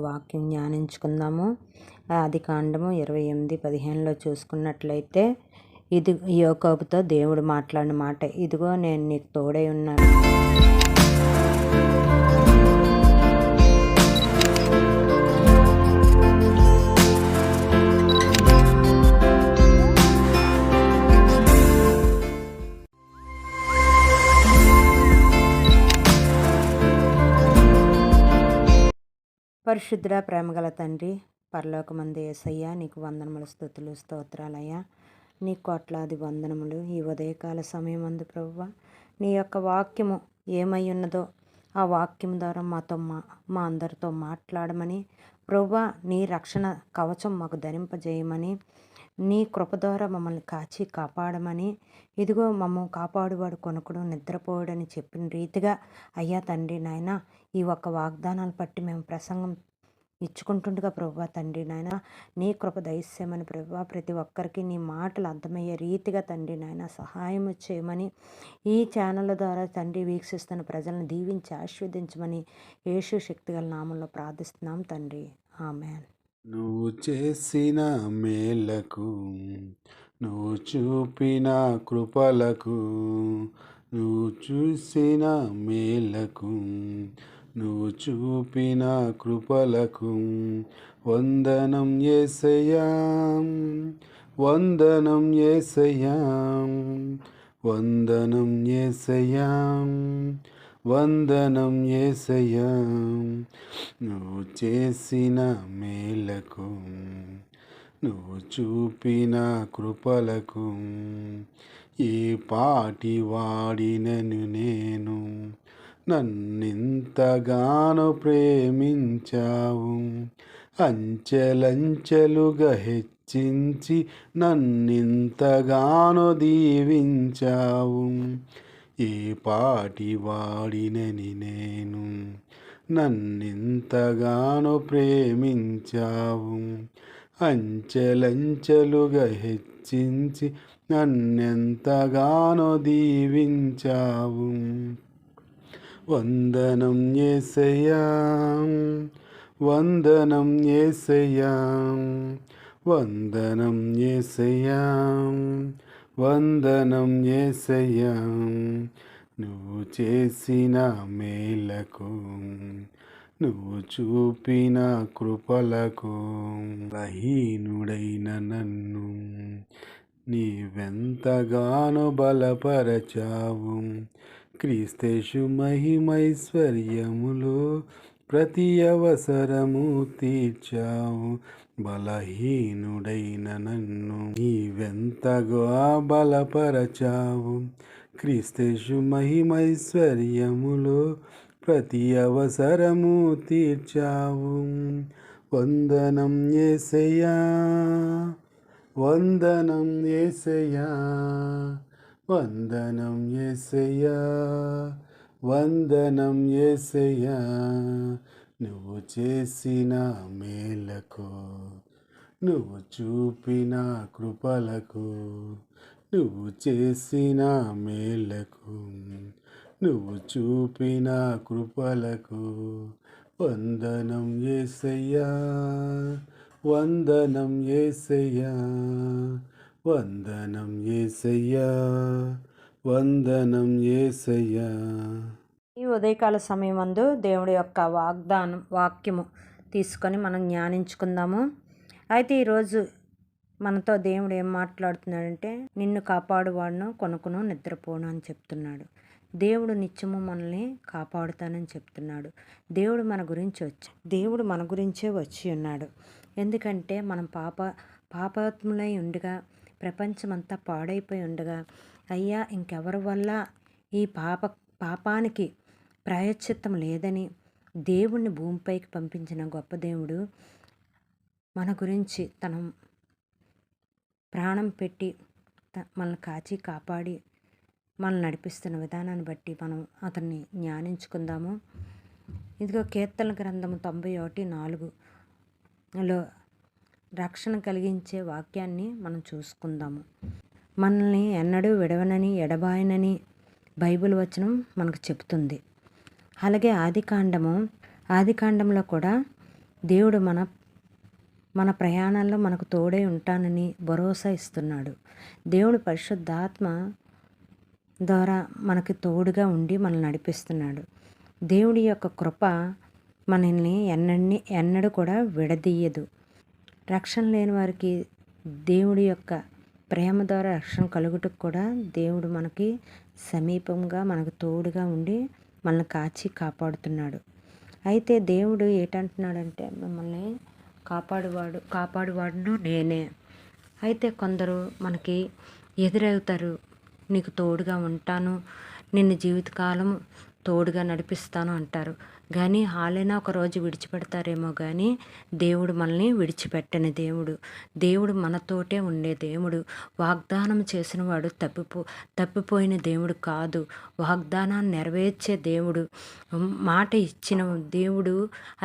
వాక్యం ధ్యానించుకుందాము. ఆదికాండము 28:15 చూసుకున్నట్లయితే, ఇది యోకోబుతో దేవుడు మాట్లాడిన మాట, ఇదిగో నేను నీకు తోడై ఉన్నాను. పరిశుద్ధ ప్రేమగల తండ్రి, పరలోకమందు యేసయ్యా, నీకు వందనములు, స్తుతులు, స్తోత్రాలయ్యా. నీ కోట్లాది వందనములు. ఈ ఉదయకాల సమయమందు ప్రభువా, నీ యొక్క వాక్యము ఏమై ఉన్నదో ఆ వాక్యం ద్వారా మా అందరితో మాట్లాడమని ప్రభువా, నీ రక్షణ కవచం మాకు ధరింపజేయమని, నీ కృప ద్వారా మమ్మల్ని కాచి కాపాడమని, ఇదిగో మమ్మల్ని కాపాడువాడు కొనుకుడు నిద్రపోవడని చెప్పిన రీతిగా అయ్యా తండ్రి నాయన, ఈ ఒక్క వాగ్దానాలు బట్టి మేము ప్రసంగం ఇచ్చుకుంటుండగా ప్రభువా తండ్రి నాయన, నీ కృప దయచేయమని ప్రభువా, ప్రతి ఒక్కరికి నీ మాటలు అర్థమయ్యే రీతిగా తండ్రి నాయన సహాయం చేయమని, ఈ ఛానళ్ళ ద్వారా తండ్రి వీక్షిస్తున్న ప్రజలను దీవించి ఆశీర్వదించమని యేసు శక్తిగల నామంలో ప్రార్థిస్తున్నాం తండ్రి, ఆమేన్. నువ్వు చేసిన మేలకు, నువ్వు చూపిన కృపలకు, నువ్వు చూసిన మేలకు, నువ్వు చూపిన కృపలకు వందనం యేసయ్యా, వందనం యేసయ్యా, వందనం యేసయ్యా, వందనం యేసయ్యా. నువ్వు చేసిన మేలకు, నువ్వు చూపిన కృపలకు ఏ పాటి వాడినను నేను, నన్నింతగానో ప్రేమించావు, అంచెలంచెలుగా హెచ్చించి నన్నింతగానో దీవించావు. ఏ పాటి వాడినని నేను, నన్నింతగానో ప్రేమించావు, అంచెలంచెలుగా హెచ్చించి నన్నెంతగానో దీవించావు. వందనం యేసయ్యా, వందనం యేసయ్యా, వందనం యేసయ్యా, వందనం యేసయ్యా. నువ్వు చేసిన మేలకు, నువ్వు చూపిన కృపలకు బలహీనుడైన నన్ను నీవెంతగానో బలపరచావు. క్రీస్తేషు మహిమైశ్వర్యములో ప్రతి అవసరము తీర్చావు. బలహీనుడైన నన్ను నీవెంతగా బలపరచావు. క్రీస్తేషు మహిమైశ్వర్యములో ప్రతి అవసరము తీర్చావు. వందనం యేసయ్యా, వందనం యేసయ్యా, వందనం యేసయ్యా, వందనం యేసయ్యా. నువ్వు చేసిన మేలకు, నువ్వు చూపిన కృపలకు, నువ్వు చేసిన మేలకు, నువ్వు చూపిన కృపలకు వందనం యేసయ్యా, వందనం యేసయ్యా, వందనం యేసయ్యా, వందనం యేసయ్యా. ఈ ఉదయకాల సమయమందు దేవుడి యొక్క వాక్యము తీసుకొని మనం ధ్యానించుకుందాము. అయితే ఈరోజు మనతో దేవుడు ఏం మాట్లాడుతున్నాడంటే, నిన్ను కాపాడువాడును కొనుక్కును నిద్రపోను అని చెప్తున్నాడు. దేవుడు నిత్యము మనల్ని కాపాడుతానని చెప్తున్నాడు. దేవుడు మన గురించే వచ్చి ఉన్నాడు. ఎందుకంటే మనం పాపాత్ములై ఉండగా, ప్రపంచమంతా పాడైపోయి ఉండగా, అయ్యా ఇంకెవరి వల్ల ఈ పాపానికి ప్రాయశ్చిత్తం లేదని దేవుణ్ణి భూమిపైకి పంపించిన గొప్ప దేవుడు మన గురించి తన ప్రాణం పెట్టి మనల్ని కాచి కాపాడి మనల్ని నడిపిస్తున్న విధానాన్ని బట్టి మనం అతన్ని ధ్యానించుకుందాము. ఇదిగో కీర్తన గ్రంథము 91:4లో రక్షణ కలిగించే వాక్యాన్ని మనం చూసుకుందాము. మనల్ని ఎన్నడూ విడవనని ఎడబాయనని బైబిల్ వచనం మనకు చెప్తుంది. అలాగే ఆదికాండంలో కూడా దేవుడు మన ప్రయాణాల్లో మనకు తోడై ఉంటానని భరోసా ఇస్తున్నాడు. దేవుడు పరిశుద్ధాత్మ ద్వారా మనకి తోడుగా ఉండి మనల్ని నడిపిస్తున్నాడు. దేవుడి యొక్క కృప మనల్ని ఎన్నడూ కూడా విడదీయదు. రక్షణ లేని వారికి దేవుడి యొక్క ప్రేమ ద్వారా రక్షణ కలుగుటకు కూడా దేవుడు మనకి సమీపంగా మనకు తోడుగా ఉండి మనల్ని కాచి కాపాడుతున్నాడు. అయితే దేవుడు ఏంటంటున్నాడంటే మిమ్మల్ని కాపాడువాడును నేనే. అయితే కొందరు మనకి ఎదురవుతారు, నీకు తోడుగా ఉంటాను, నిన్ను జీవితకాలం తోడుగా నడిపిస్తాను అంటారు. కానీ వాళ్ళైనా ఒకరోజు విడిచిపెడతారేమో కానీ దేవుడు మనల్ని విడిచిపెట్టని దేవుడు. దేవుడు మనతోటే ఉండే దేవుడు. వాగ్దానం చేసిన వాడు తప్పిపోయిన దేవుడు కాదు. వాగ్దానాన్ని నెరవేర్చే దేవుడు. మాట ఇచ్చిన దేవుడు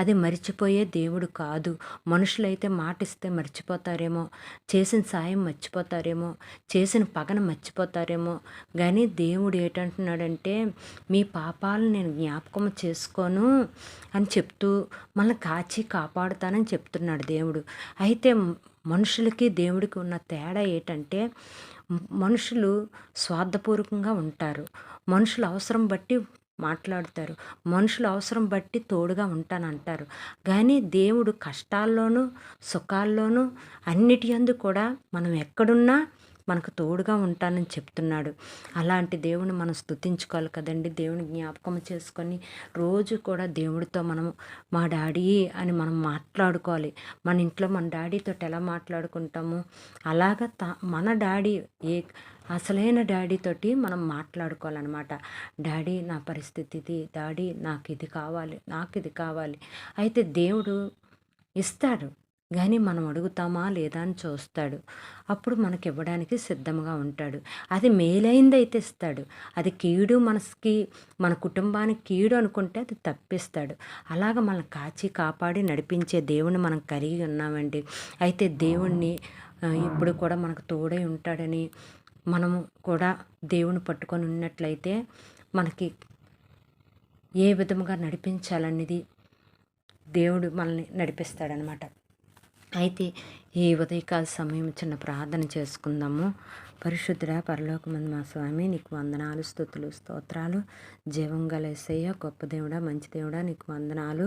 అది మర్చిపోయే దేవుడు కాదు. మనుషులైతే మాట ఇస్తే మర్చిపోతారేమో, చేసిన సాయం మర్చిపోతారేమో, చేసిన పగన మర్చిపోతారేమో. కానీ దేవుడు ఏంటంటున్నాడంటే మీ పాపాలను నేను జ్ఞాపకం చేసుకోను అని చెప్తూ మనల్ని కాచి కాపాడుతానని చెప్తున్నాడు దేవుడు. అయితే మనుషులకి దేవుడికి ఉన్న తేడా ఏంటంటే మనుషులు స్వార్థపూర్వకంగా ఉంటారు. మనుషులు అవసరం బట్టి మాట్లాడతారు. మనుషులు అవసరం బట్టి తోడుగా ఉంటానంటారు. కానీ దేవుడు కష్టాల్లోనూ సుఖాల్లోనూ అన్నిటి యందు కూడా మనం ఎక్కడున్నా మనకు తోడుగా ఉంటానని చెప్తున్నాడు. అలాంటి దేవుని మనం స్తుతించుకోవాలి కదండి. దేవుని జ్ఞాపకం చేసుకొని రోజు కూడా దేవుడితో మనము మా డాడీ అని మనం మాట్లాడుకోవాలి. మన ఇంట్లో మన డాడీతో ఎలా మాట్లాడుకుంటాము అలాగ మన డాడీ అసలైన డాడీతోటి మనం మాట్లాడుకోవాలన్నమాట. డాడీ నా పరిస్థితి ఇది, డాడీ నాకు ఇది కావాలి. అయితే దేవుడు ఇస్తాడు, కానీ మనం అడుగుతామా లేదా అని చూస్తాడు. అప్పుడు మనకి ఇవ్వడానికి సిద్ధంగా ఉంటాడు. అది మేలైందైతే ఇస్తాడు. అది కీడు మనసుకి మన కుటుంబానికి కీడు అనుకుంటే అది తప్పిస్తాడు. అలాగ మనం కాచి కాపాడి నడిపించే దేవుని మనం కలిగి ఉన్నామండి. అయితే దేవుణ్ణి ఇప్పుడు కూడా మనకు తోడై ఉంటాడని మనము కూడా దేవుని పట్టుకొని ఉన్నట్లయితే మనకి ఏ విధముగా నడిపించాలనేది దేవుడు మనల్ని నడిపిస్తాడనమాట. అయితే ఈ ఉదయకాల సమయం చిన్న ప్రార్థన చేసుకుందాము. పరిశుద్ధుడా పరలోకమందు మా స్వామి, నీకు వందనాలు, స్తుతులు, స్తోత్రాలు. జీవం గల యేసయ్య, గొప్ప దేవుడా, మంచి దేవుడా, నీకు వందనాలు.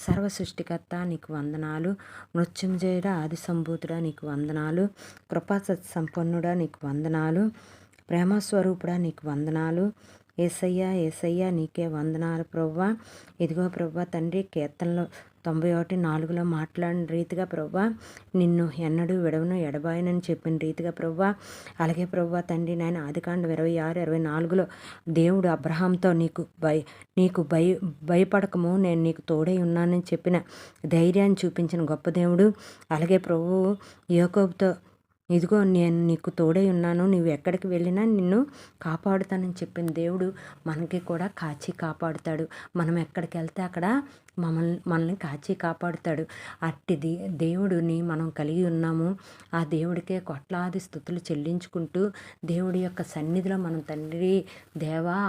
సర్వ సృష్టికర్త నీకు వందనాలు. మృత్యుంజయుడా, ఆది సంభూతుడా నీకు వందనాలు. కృపా సంపన్నుడా నీకు వందనాలు. ప్రేమస్వరూపుడా నీకు వందనాలు. యేసయ్య నీకే వందనాలు ప్రభువా. ఇదిగో ప్రభువా తండ్రి, కీర్తనలో 91:4 మాట్లాడిన రీతిగా ప్రభువా నిన్ను ఎన్నడూ విడవను ఎడబాయనని చెప్పిన రీతిగా ప్రభువా, అలాగే ప్రభువా తండ్రి నాయన ఆదికాండం 26:24 దేవుడు అబ్రహాంతో నీకు భయపడకము, నేను నీకు తోడై ఉన్నానని చెప్పిన ధైర్యాన్ని చూపించిన గొప్ప దేవుడు. అలాగే ప్రభువు యాకోబుతో ఇదిగో నేను నీకు తోడై ఉన్నాను, నువ్వు ఎక్కడికి వెళ్ళినా నిన్ను కాపాడుతానని చెప్పిన దేవుడు మనకి కూడా కాచి కాపాడుతాడు. మనం ఎక్కడికి వెళ్తే అక్కడ మనల్ని కాచి కాపాడుతాడు. అట్టిది దేవుడిని మనం కలిగి ఉన్నాము. ఆ దేవుడికే కోట్లాది స్తుతులు చెల్లించుకుంటూ దేవుడి యొక్క సన్నిధిలో మనం తండ్రి దేవా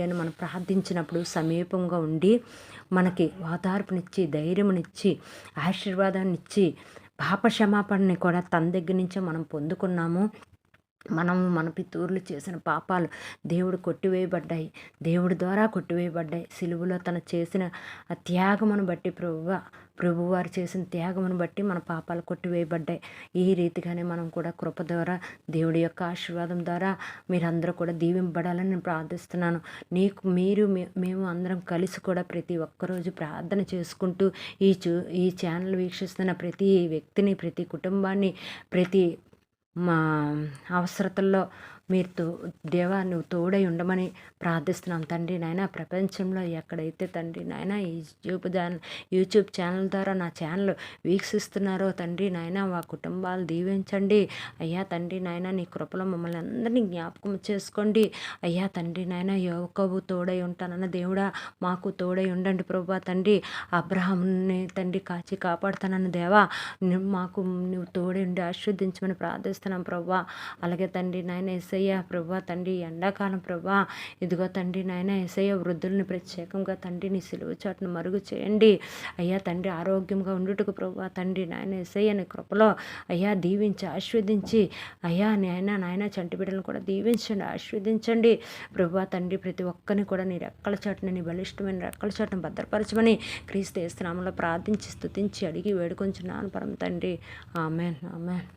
అని మనం ప్రార్థించినప్పుడు సమీపంగా ఉండి మనకి ఓదార్పునిచ్చి, ధైర్యమునిచ్చి, ఆశీర్వాదాన్ని ఇచ్చి, పాప క్షమాపణని కూడా తన దగ్గర నుంచే మనం పొందుకున్నాము. మనము మన పితూర్లు చేసిన పాపాలు దేవుడు కొట్టివేయబడ్డాయి, దేవుడి ద్వారా కొట్టివేయబడ్డాయి. సిలువలో తను చేసిన త్యాగమును బట్టి ప్రభువారు చేసిన త్యాగమును బట్టి మన పాపాలు కొట్టివేయబడ్డాయి. ఈ రీతిగానే మనం కూడా కృప ద్వారా దేవుడి యొక్క ఆశీర్వాదం ద్వారా మీరందరూ కూడా దీవింపబడాలని నేను ప్రార్థిస్తున్నాను. మేము అందరం కలిసి కూడా ప్రతి ఒక్కరోజు ప్రార్థన చేసుకుంటూ ఈ ఛానల్ వీక్షిస్తున్న ప్రతి వ్యక్తిని, ప్రతి కుటుంబాన్ని, ప్రతి మా అవసరతల్లో మీరు దేవా నువ్వు తోడై ఉండమని ప్రార్థిస్తున్నాం తండ్రి నాయన. ప్రపంచంలో ఎక్కడైతే తండ్రి నాయన ఈ యూట్యూబ్ ఛానల్ ద్వారా నా ఛానల్ వీక్షిస్తున్నారో తండ్రి నాయన మా కుటుంబాలు దీవించండి అయ్యా. తండ్రి నాయన నీ కృపలో మమ్మల్ని అందరినీ జ్ఞాపకం చేసుకోండి అయ్యా. తండ్రి నాయన యోకోబు తోడై ఉంటానన్న దేవుడా మాకు తోడై ఉండండి ప్రభువా తండ్రి. అబ్రహాముని తండ్రి కాచి కాపాడుతానన్న దేవా మాకు నువ్వు తోడై ఉండి ఆశీర్వదించమని ప్రార్థిస్తున్నాం ప్రభువా. అలాగే తండ్రి నాయన యేసయ్య ఏసయ్య ప్రభా తండ్రి ఎండాకాలం ప్రభా ఇదిగో తండ్రి నాయన ఏసయ్య వృద్ధుల్ని ప్రత్యేకంగా తండ్రి నీ సిలువ చాటును మరుగు చేయండి అయ్యా తండ్రి ఆరోగ్యంగా ఉండుటకు ప్రభా తండ్రి నాయన ఏసయ్య నీ కృపలో అయ్యా దీవించి ఆశీర్వదించి అయ్యా నాయన చంటి బిడ్డలను కూడా దీవించండి ఆశీర్వదించండి ప్రభా తండ్రి ప్రతి ఒక్కరిని కూడా నీ రెక్కల చాటుని నీ బలిష్టమైన రెక్కల చాటును భద్రపరచమని క్రీస్తు యేసు నామములో ప్రార్థించి స్తుతించి అడిగి వేడుకొంచున్నాను పరమ తండ్రి ఆమెన్ ఆమెన్.